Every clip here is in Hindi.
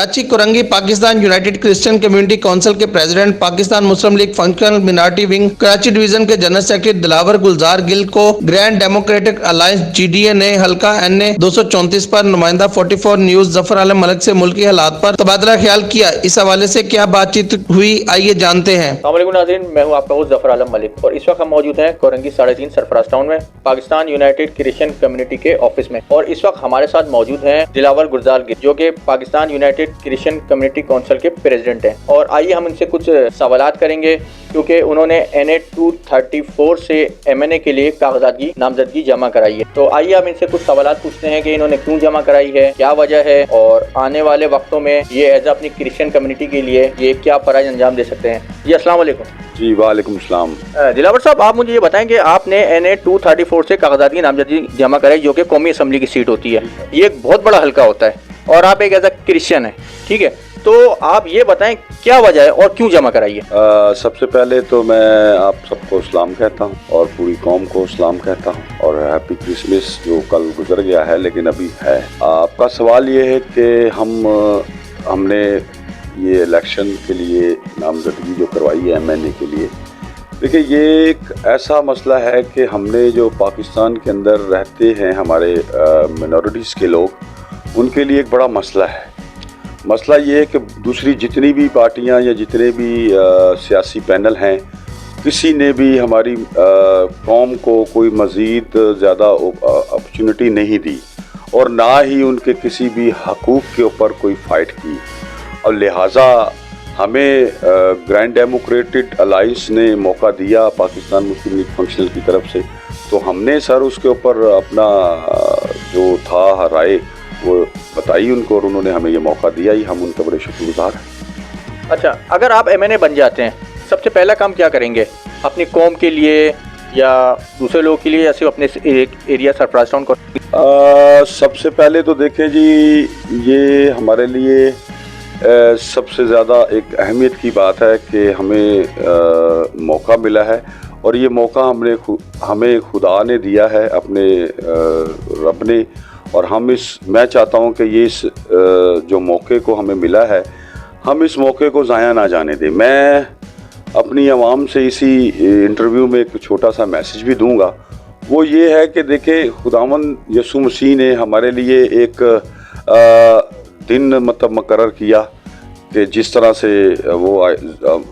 Karachi Korangi Pakistan United Christian Community Council के president, Pakistan Muslim League Functional minority wing Karachi division के जनरल सेक्रेटरी दिलावर गुलजार गिल को ग्रैंड डेमोक्रेटिक अलायंस GDA ने हल्का NA 234 पर नुमाइंदा 44 न्यूज जफर आलम मलिक से मुल्की हालात पर तबादला ख्याल किया। इस हवाले से क्या बातचीत हुई, आइए जानते हैं। नाज़रीन, मैं हूँ आपका होस्ट जफर आलम मलिक और इस वक्त हम मौजूद हैं कोरंगी 3.5 सरफराज टाउन में पाकिस्तान यूनाइटेड क्रिश्चियन कम्युनिटी के ऑफिस में। और इस वक्त हमारे साथ मौजूद हैं दिलावर गुलजार गिल, जो कि Pakistan United Christian Community Council के प्रेसिडेंट हैं। और आइए हम इनसे कुछ सवालात करेंगे, क्योंकि उन्होंने NA 234 से MNA के लिए कागजात की नामजदगी जमा कराई है। तो आइए हम इनसे कुछ सवालात पूछते हैं कि इन्होंने क्यों जमा कराई है, क्या वजह है, और आने वाले वक्तों में ये एज अपनी क्रिश्चियन कम्युनिटी के लिए ये क्या फराज अंजाम दे सकते हैं। जी अस्सलाम वालेकुम। जी वालेकुम सलाम। दिलावर साहब, आप मुझे ये बताएं कि आपने NA 234 से कागजात की नामजदगी जमा कराई, जो कि कौमी असम्बली की सीट होती है। ये एक बहुत बड़ा हल्का होता है और आप एक एज अ क्रिश्चियन है, ठीक है। तो आप ये बताएं क्या वजह है और क्यों जमा कराई है। सबसे पहले तो मैं आप सबको सलाम कहता हूँ और पूरी कौम को सलाम कहता हूँ और हैप्पी क्रिसमस, जो कल गुजर गया है लेकिन अभी है। आपका सवाल ये है कि हमने ये इलेक्शन के लिए नामजदगी जो करवाई है MNA के लिए। देखिए, ये एक ऐसा मसला है कि हमने जो पाकिस्तान के अंदर रहते हैं हमारे मिनॉरिटीज़ के लोग, उनके लिए एक बड़ा मसला है। मसला ये है कि दूसरी जितनी भी पार्टियां या जितने भी सियासी पैनल हैं, किसी ने भी हमारी कौम को कोई मज़ीद ज़्यादा अपॉर्चुनिटी नहीं दी और ना ही उनके किसी भी हकूक़ के ऊपर कोई फ़ाइट की। और लिहाजा हमें ग्रैंड डेमोक्रेटिक अलायंस ने मौका दिया पाकिस्तान मुस्लिम लीग फंक्शनल की तरफ से, तो हमने सर उसके ऊपर अपना जो था राय वो बताई उनको और उन्होंने हमें ये मौका दिया ही, हम उनका बड़े शुक्रगुजार हैं। अच्छा, अगर आप MNA बन जाते हैं, सबसे पहला काम क्या करेंगे अपनी कौम के लिए या दूसरे लोगों के लिए, या सिर्फ अपने एरिया सरफराज टाउन को? सबसे पहले तो देखें जी, ये हमारे लिए सबसे ज़्यादा एक अहमियत की बात है कि हमें मौका मिला है और ये मौका हमें खुदा ने दिया है, अपने रब ने। और मैं चाहता हूँ कि ये इस जो मौके को हमें मिला है, हम इस मौके को ज़ाया ना जाने दें। मैं अपनी आवाम से इसी इंटरव्यू में एक छोटा सा मैसेज भी दूंगा, वो ये है कि देखें, खुदावंद यसू मसीह ने हमारे लिए एक दिन मतलब मुकर्रर किया कि जिस तरह से वो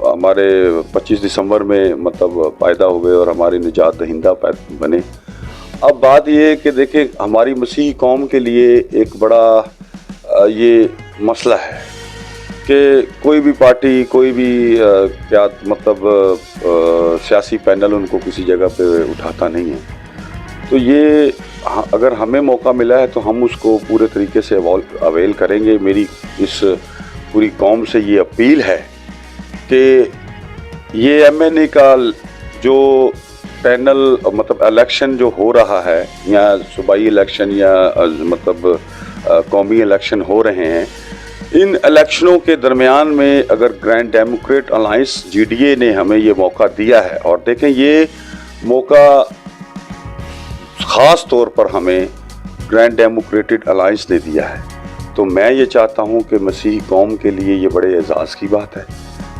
हमारे 25 दिसंबर में मतलब पैदा हुए और हमारी निजात दहिंदा बने। अब बात ये है कि देखें, हमारी मसीही कौम के लिए एक बड़ा ये मसला है कि कोई भी पार्टी, कोई भी क्या मतलब सियासी पैनल उनको किसी जगह पे उठाता नहीं है। तो ये अगर हमें मौका मिला है तो हम उसको पूरे तरीके से अवेल करेंगे। मेरी इस पूरी कौम से ये अपील है कि ये MNA का जो पैनल मतलब इलेक्शन जो हो रहा है, या सूबाई इलेक्शन या मतलब कौमी इलेक्शन हो रहे हैं, इन इलेक्शनों के दरमियान में अगर ग्रैंड डेमोक्रेट अलायंस GDA ने हमें ये मौका दिया है, और देखें ये मौका ख़ास तौर पर हमें ग्रैंड डेमोक्रेटिक अलायंस ने दिया है, तो मैं ये चाहता हूँ कि मसीही कौम के लिए ये बड़े एजाज़ की बात है,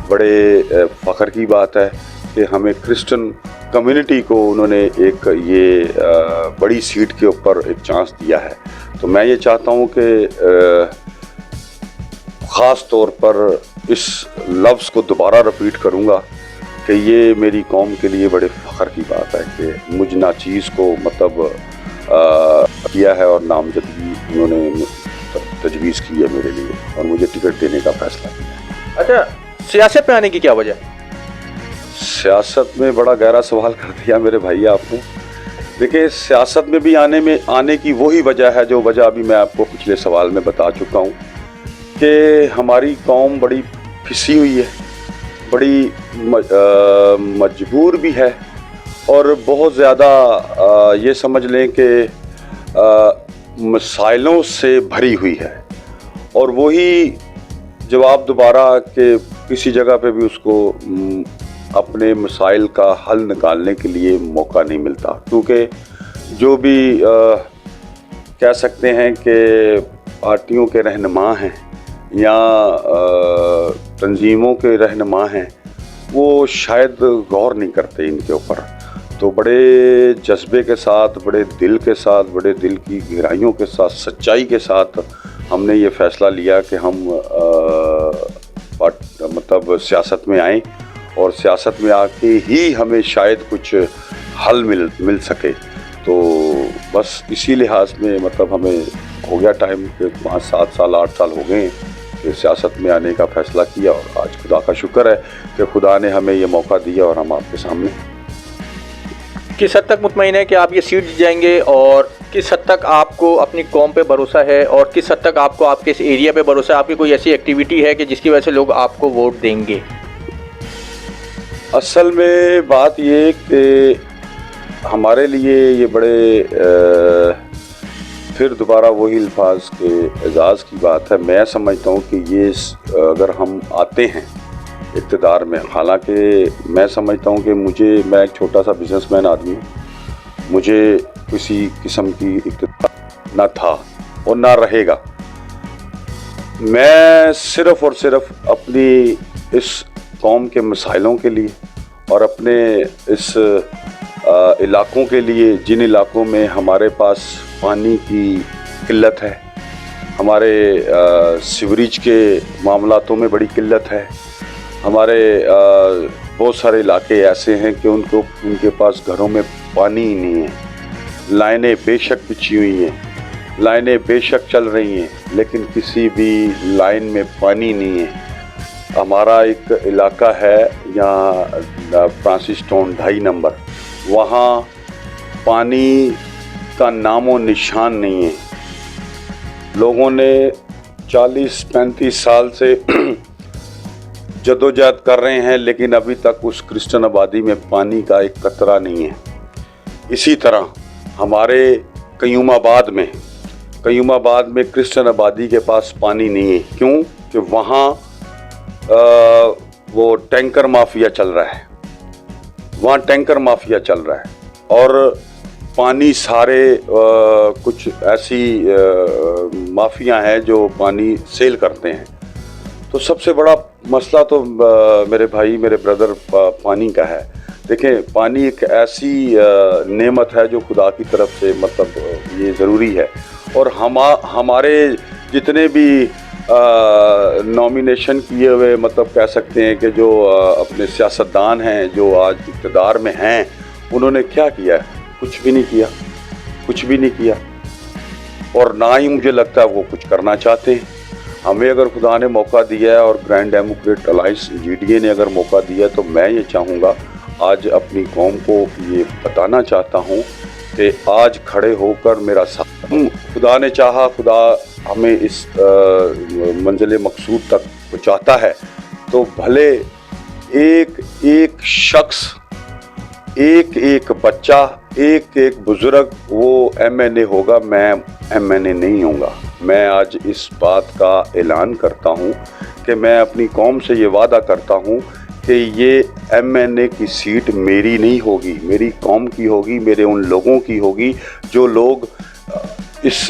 बड़े फ़ख्र की बात है कि हमें क्रिश्चियन कम्युनिटी को उन्होंने एक ये बड़ी सीट के ऊपर एक चांस दिया है। तो मैं ये चाहता हूँ कि ख़ास तौर पर इस लफ्ज़ को दोबारा रिपीट करूँगा कि ये मेरी कौम के लिए बड़े फ़ख्र की बात है कि मुझ नाचीज़ को मतलब किया है और नामजदगी उन्होंने तजवीज़ की है मेरे लिए और मुझे टिकट देने का फ़ैसला किया है। अच्छा, सियासत में आने की क्या वजह? सियासत में बड़ा गहरा सवाल कर दिया मेरे भाई आपने। देखिए, सियासत में भी आने की वही वजह है जो वजह अभी मैं आपको पिछले सवाल में बता चुका हूँ कि हमारी कौम बड़ी फिसी हुई है, बड़ी मजबूर भी है और बहुत ज़्यादा ये समझ लें कि मसाइलों से भरी हुई है, और वही जवाब दोबारा कि किसी जगह पे भी उसको अपने मसाइल का हल निकालने के लिए मौका नहीं मिलता, क्योंकि जो भी कह सकते हैं कि पार्टियों के रहनुमा हैं या तंजीमों के रहनुमा हैं वो शायद गौर नहीं करते इनके ऊपर। तो बड़े जज्बे के साथ, बड़े दिल के साथ, बड़े दिल की गहराइयों के साथ, सच्चाई के साथ हमने ये फ़ैसला लिया कि हम मतलब सियासत में आएँ और सियासत में आके ही हमें शायद कुछ हल मिल सके। तो बस इसी लिहाज में मतलब हमें हो गया टाइम के 5, 7 साल 8 साल हो गए कि सियासत में आने का फ़ैसला किया और आज खुदा का शुक्र है कि खुदा ने हमें ये मौका दिया और हम आपके सामने। किस हद तक मुतमईन है कि आप ये सीट जीत जाएंगे और किस हद तक आपको अपनी कौम पे भरोसा है और किस हद तक आपको आपके इस एरिया पे भरोसा है? आपकी कोई ऐसी एक्टिविटी है कि जिसकी वजह से लोग आपको वोट देंगे? असल में बात ये कि हमारे लिए ये बड़े फिर दोबारा वही अल्फाज के एजाज़ की बात है। मैं समझता हूँ कि ये अगर हम आते हैं इक़्तिदार में, हालांकि मैं समझता हूँ कि मैं एक छोटा सा बिजनेसमैन आदमी हूँ, मुझे किसी किस्म की इक़्तिदार ना था और ना रहेगा। मैं सिर्फ़ और सिर्फ अपनी इस कौम के मसाइलों के लिए और अपने इस इलाकों के लिए, जिन इलाकों में हमारे पास पानी की किल्लत है, हमारे सीवरेज के मामलातों में बड़ी किल्लत है, हमारे बहुत सारे इलाके ऐसे हैं कि उनके पास घरों में पानी ही नहीं है। लाइनें बेशक बिछी हुई हैं, लाइनें बेशक चल रही हैं, लेकिन किसी भी लाइन में पानी नहीं है। हमारा एक इलाका है यहाँ फ्रांसिस टाउन 2.5 नंबर, वहाँ पानी का नामो निशान नहीं है। लोगों ने 40-35 साल से जदोजहद कर रहे हैं, लेकिन अभी तक उस क्रिश्चियन आबादी में पानी का एक कतरा नहीं है। इसी तरह हमारे कयूमाबाद में क्रिश्चियन आबादी के पास पानी नहीं है। क्यों? कि वहाँ वो टैंकर माफिया चल रहा है, और पानी सारे कुछ ऐसी माफिया हैं जो पानी सेल करते हैं। तो सबसे बड़ा मसला तो मेरे ब्रदर पानी का है। देखें, पानी एक ऐसी नेमत है जो खुदा की तरफ से मतलब ये ज़रूरी है। और हमारे जितने भी नॉमिनेशन किए हुए मतलब कह सकते हैं कि जो अपने सियासतदान हैं जो आज इक़्तिदार में हैं, उन्होंने क्या किया है? कुछ भी नहीं किया और ना ही मुझे लगता है वो कुछ करना चाहते हैं। हमें अगर खुदा ने मौका दिया है और ग्रैंड डेमोक्रेटिक अलायंस GDA ने अगर मौका दिया है, तो मैं ये चाहूँगा, आज अपनी कौम को ये बताना चाहता हूँ कि आज खड़े होकर मेरा साथ, खुदा ने चाहा, खुदा हमें इस मंजिल मकसूद तक पहुँचाता है, तो भले एक शख्स, एक बच्चा, एक बुजुर्ग वो MNA होगा, मैं MNA नहीं होऊंगा। मैं आज इस बात का ऐलान करता हूँ कि मैं अपनी कौम से ये वादा करता हूँ कि ये MNA की सीट मेरी नहीं होगी, मेरी कौम की होगी, मेरे उन लोगों की होगी जो लोग इस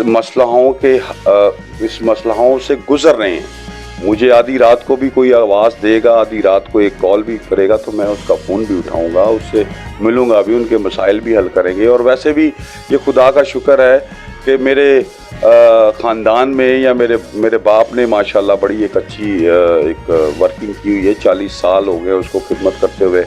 मसलाओं से गुजर रहे हैं। मुझे आधी रात को भी कोई आवाज़ देगा, आधी रात को एक कॉल भी करेगा, तो मैं उसका फ़ोन भी उठाऊंगा, उससे मिलूंगा भी, उनके मसाइल भी हल करेंगे। और वैसे भी ये खुदा का शुक्र है कि मेरे ख़ानदान में या मेरे बाप ने माशाल्लाह बड़ी एक अच्छी एक वर्किंग की हुई है। 40 साल हो गए उसको खिदमत करते हुए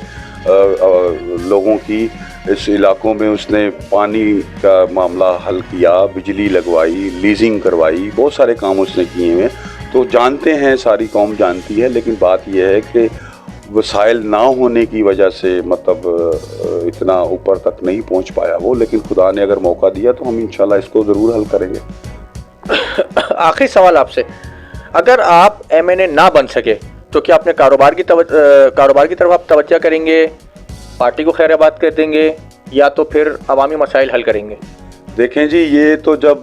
लोगों की। इस इलाकों में उसने पानी का मामला हल किया, बिजली लगवाई, लीजिंग करवाई, बहुत सारे काम उसने किए हैं। तो जानते हैं, सारी कौम जानती है, लेकिन बात यह है कि वसाइल ना होने की वजह से मतलब इतना ऊपर तक नहीं पहुंच पाया वो। लेकिन खुदा ने अगर मौका दिया तो हम इंशाल्लाह इसको ज़रूर हल करेंगे। आखिरी सवाल आपसे, अगर आप MNA ना बन सके तो क्या अपने कारोबार की तरफ आप तवज्जो करेंगे, पार्टी को खैराबाद कर देंगे, या तो फिर अवामी मसाइल हल करेंगे? देखें जी, ये तो जब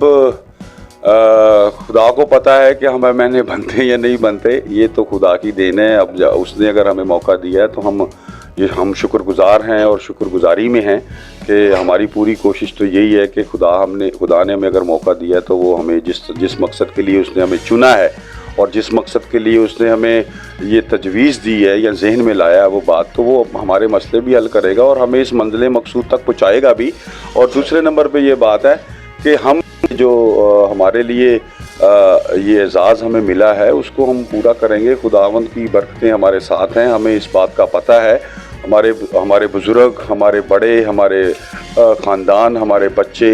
खुदा को पता है कि हम MNA बनते या नहीं बनते, ये तो खुदा की देन है। अब उसने अगर हमें मौका दिया है तो हम शुक्रगुजार हैं और शुक्रगुजारी में हैं कि हमारी पूरी कोशिश तो यही है कि खुदा ने हमें अगर मौका दिया है तो वो हमें जिस मकसद के लिए उसने हमें चुना है और जिस मकसद के लिए उसने हमें ये तजवीज़ दी है या जहन में लाया है वो बात, तो वो हमारे मसले भी हल करेगा और हमें इस मंजिल मकसूद तक पहुँचाएगा भी। और दूसरे नंबर पे ये बात है कि हम जो हमारे लिए ये एजाज़ हमें मिला है उसको हम पूरा करेंगे। खुदावंद की बरकतें हमारे साथ हैं, हमें इस बात का पता है। हमारे बुज़ुर्ग, हमारे बड़े, हमारे ख़ानदान, हमारे बच्चे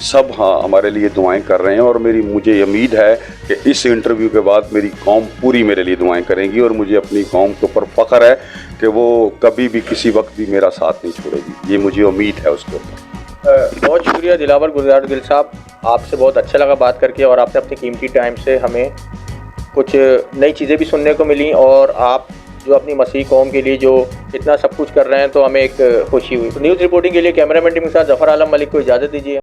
सब हमारे लिए दुआएं कर रहे हैं और मुझे उम्मीद है कि इस इंटरव्यू के बाद मेरी कौम पूरी मेरे लिए दुआएं करेगी और मुझे अपनी कौम के ऊपर फ़ख्र है कि वो कभी भी किसी वक्त भी मेरा साथ नहीं छोड़ेगी। ये मुझे उम्मीद है उसके ऊपर। बहुत शुक्रिया दिलावर गुलजार गिल साहब, आपसे बहुत अच्छा लगा बात करके और आपने अपने कीमती टाइम से हमें कुछ नई चीज़ें भी सुनने को मिली और आप जो अपनी मसीह कौम के लिए जो इतना सब कुछ कर रहे हैं तो हमें एक खुशी हुई। न्यूज़ रिपोर्टिंग के लिए कैमरामैन टीम के साथ जफ़र आलम मलिक को इजाज़त दीजिए।